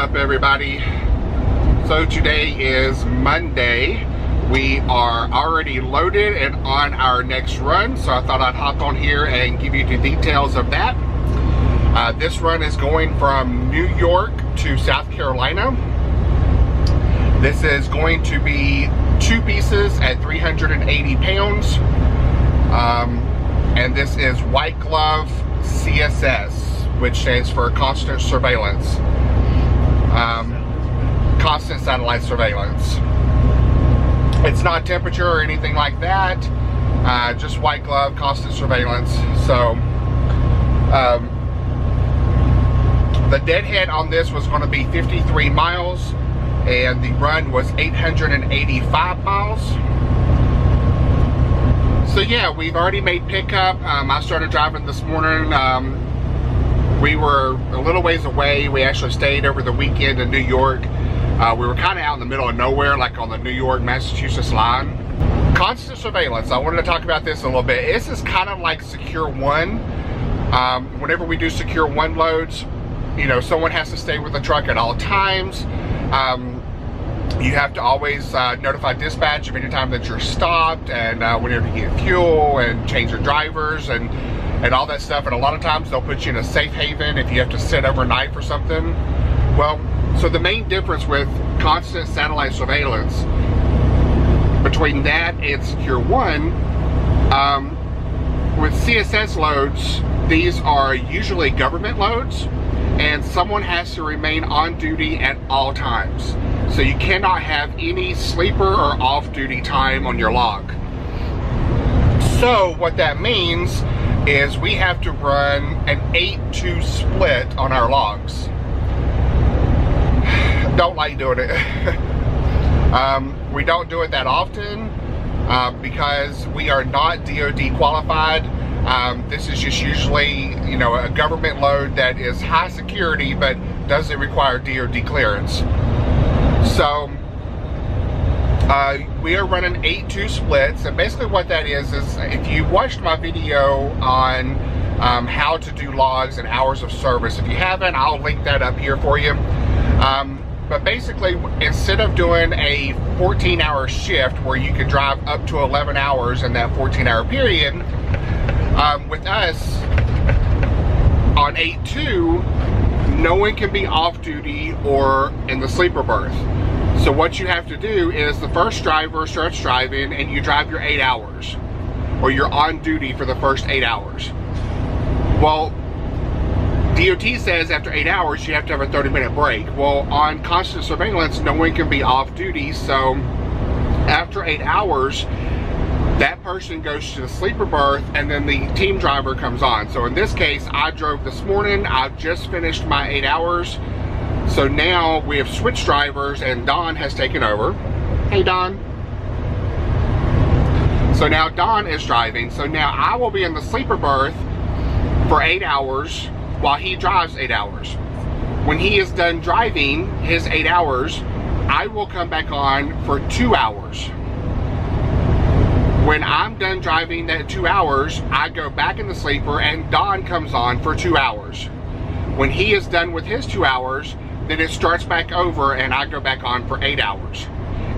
up, everybody? So today is Monday. We are already loaded and on our next run, so I thought I'd hop on here and give you the details of that. This run is going from New York to South Carolina. This is going to be 2 pieces at 380 pounds. And this is white glove CSS, which stands for constant surveillance. Constant satellite surveillance. It's not temperature or anything like that. Just white glove, constant surveillance. So, the deadhead on this was going to be 53 miles, and the run was 885 miles. So yeah, we've already made pickup. I started driving this morning. We were a little ways away. We actually stayed over the weekend in New York. We were kind of out in the middle of nowhere, like on the New York-Massachusetts line. Constant surveillance. I wanted to talk about this a little bit. This is kind of like Secure One. Whenever we do Secure One loads, you know, someone has to stay with the truck at all times. You have to always notify dispatch of any time that you're stopped, and whenever you get fuel and change your drivers and all that stuff. And a lot of times they'll put you in a safe haven if you have to sit overnight for something. Well, so the main difference with constant satellite surveillance between that and Secure One, with CSS loads, these are usually government loads, and someone has to remain on duty at all times. So you cannot have any sleeper or off-duty time on your log. So what that means is we have to run an 8-2 split on our logs. Don't like doing it. We don't do it that often because we are not DoD qualified. This is just usually, you know, a government load that is high security but doesn't require DoD clearance. So we are running 8-2 splits, and basically what that is if you watched my video on how to do logs and hours of service, if you haven't, I'll link that up here for you. But basically, instead of doing a 14-hour shift where you can drive up to 11 hours in that 14-hour period, with us on 8-2, no one can be off duty or in the sleeper berth. So what you have to do is the first driver starts driving and you drive your 8 hours, or you're on duty for the first 8 hours. Well, DOT says after 8 hours you have to have a 30-minute break. Well, on constant surveillance, no one can be off duty, so after 8 hours, that person goes to the sleeper berth and then the team driver comes on. So in this case, I drove this morning. I've just finished my 8 hours. So now we have switched drivers and Don has taken over. Hey, Don. So now Don is driving. So now I will be in the sleeper berth for 8 hours while he drives 8 hours. When he is done driving his 8 hours, I will come back on for 2 hours. When I'm done driving that 2 hours, I go back in the sleeper and Don comes on for 2 hours. When he is done with his 2 hours, then it starts back over and I go back on for 8 hours.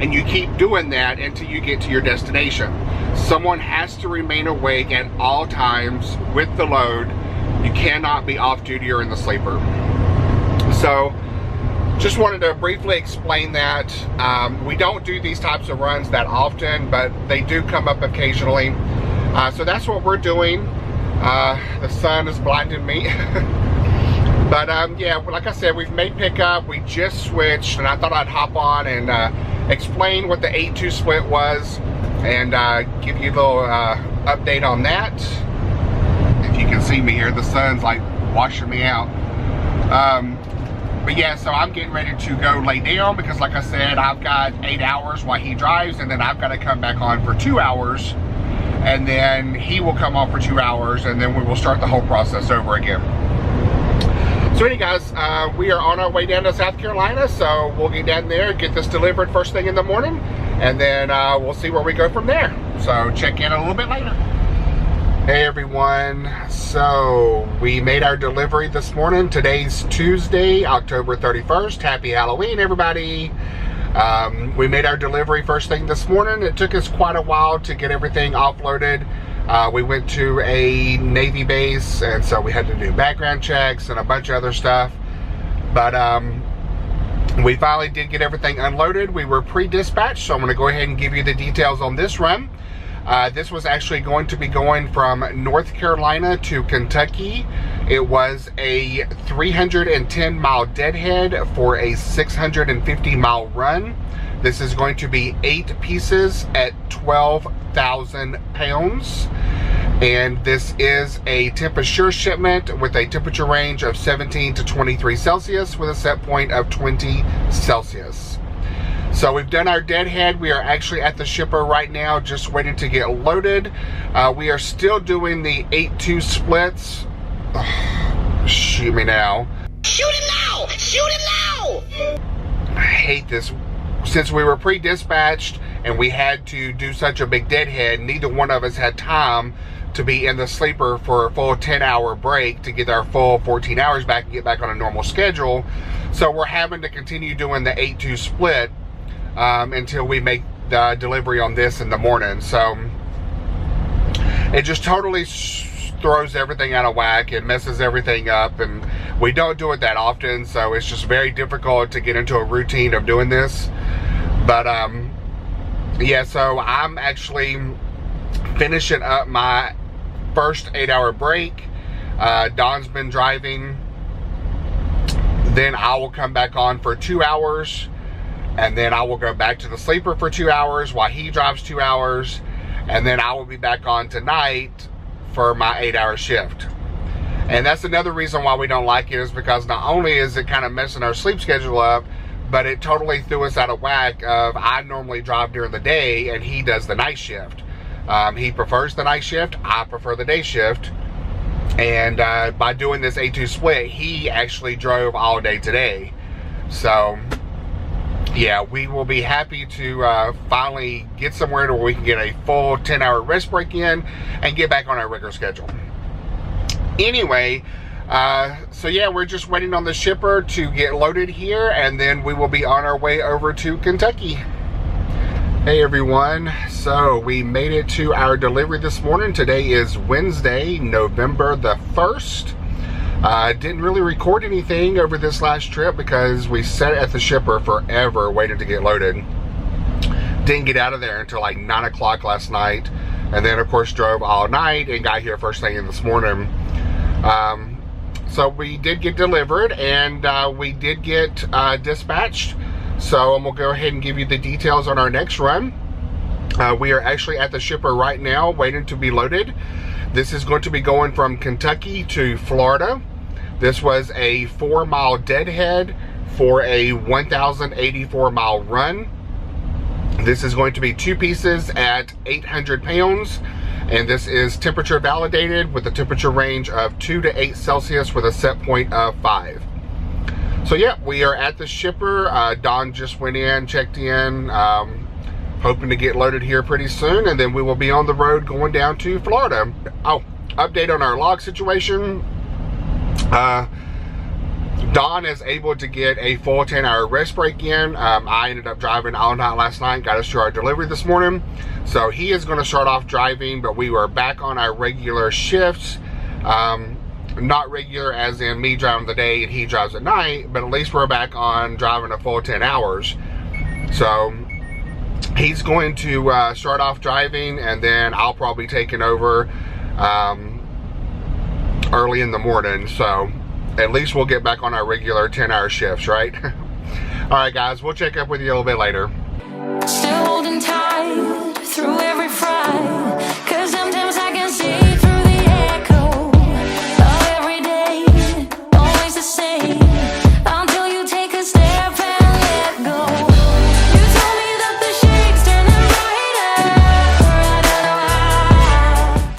And you keep doing that until you get to your destination. Someone has to remain awake at all times with the load. You cannot be off duty or in the sleeper. So, just wanted to briefly explain that. We don't do these types of runs that often, but they do come up occasionally. So that's what we're doing. The sun is blinding me. But yeah, like I said, we've made pickup. We just switched, and I thought I'd hop on and explain what the 8-2 split was and give you a little update on that. If you can see me here, the sun's like washing me out. But yeah, so I'm getting ready to go lay down because, like I said, I've got 8 hours while he drives, and then I've got to come back on for 2 hours, and then he will come on for 2 hours, and then we will start the whole process over again. So anyway, guys, we are on our way down to South Carolina, so we'll get down there, get this delivered first thing in the morning, and then we'll see where we go from there. So check in a little bit later. Hey everyone, so we made our delivery this morning. Today's Tuesday, October 31st. Happy Halloween, everybody. We made our delivery first thing this morning. It took us quite a while to get everything offloaded. We went to a Navy base, and so we had to do background checks and a bunch of other stuff. But we finally did get everything unloaded. We were pre-dispatched, so I'm going to go ahead and give you the details on this run. This was actually going to be going from North Carolina to Kentucky. It was a 310-mile deadhead for a 650-mile run. This is going to be 8 pieces at 12,000 pounds. And this is a temperature shipment with a temperature range of 17 to 23 Celsius with a set point of 20 Celsius. So we've done our deadhead. We are actually at the shipper right now, just waiting to get loaded. We are still doing the 8-2 splits. Ugh, shoot me now. Shoot it now! Shoot it now! I hate this. Since we were pre-dispatched and we had to do such a big deadhead, neither one of us had time to be in the sleeper for a full 10-hour break to get our full 14 hours back and get back on a normal schedule. So we're having to continue doing the 8-2 split until we make the delivery on this in the morning. So it just totally throws everything out of whack and messes everything up, and we don't do it that often, so it's just very difficult to get into a routine of doing this. But yeah, so I'm actually finishing up my first 8-hour break. Don's been driving, then I will come back on for 2 hours, and then I will go back to the sleeper for 2 hours while he drives 2 hours, and then I will be back on tonight for my 8-hour shift. And that's another reason why we don't like it, is because not only is it kind of messing our sleep schedule up, but it totally threw us out of whack of I normally drive during the day and he does the night shift. He prefers the night shift, I prefer the day shift. And by doing this 8-2 split, he actually drove all day today. So yeah, we will be happy to finally get somewhere where we can get a full 10-hour rest break in and get back on our regular schedule. Anyway, so yeah, we're just waiting on the shipper to get loaded here, and then we will be on our way over to Kentucky. Hey everyone, so we made it to our delivery this morning. Today is Wednesday, November the 1st. Didn't really record anything over this last trip because we sat at the shipper forever waiting to get loaded. Didn't get out of there until like 9 o'clock last night, and then of course drove all night and got here first thing in this morning. So we did get delivered, and we did get dispatched. So I'm gonna go ahead and give you the details on our next run. We are actually at the shipper right now waiting to be loaded. This is going to be going from Kentucky to Florida. This was a 4-mile deadhead for a 1,084-mile run. This is going to be 2 pieces at 800 pounds. And this is temperature validated with a temperature range of 2 to 8 Celsius with a set point of 5. So yeah, we are at the shipper. Don just went in, checked in, hoping to get loaded here pretty soon, and then we will be on the road going down to Florida. Oh, update on our log situation. Don is able to get a full 10-hour rest break in. I ended up driving all night last night, got us to our delivery this morning. So he is going to start off driving, but we were back on our regular shifts. Not regular as in me driving the day and he drives at night, but at least we're back on driving a full 10 hours. So he's going to start off driving, and then I'll probably be taking over early in the morning. So at least we'll get back on our regular 10-hour shifts, right? All right, guys, we'll check up with you a little bit later. Still holding tight through every fight.